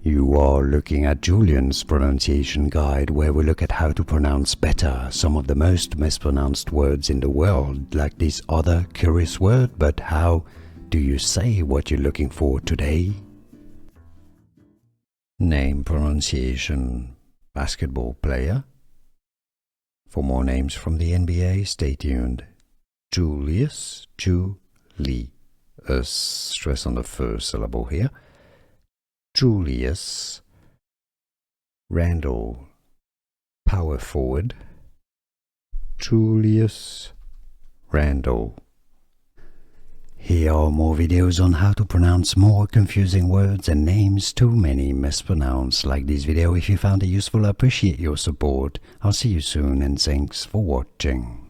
You are looking at Julian's pronunciation guide, where we look at how to pronounce better some of the most mispronounced words in the world, like this other curious word. But how do you say what you're looking for today? Name pronunciation: basketball player. For more names from the NBA, stay tuned. Julius, Julie. Stress on the first syllable here. Julius Randle, power forward. Julius Randle. Here are more videos on how to pronounce more confusing words and names too many mispronounced. Like this video if you found it useful. I appreciate your support. I'll see you soon and thanks for watching.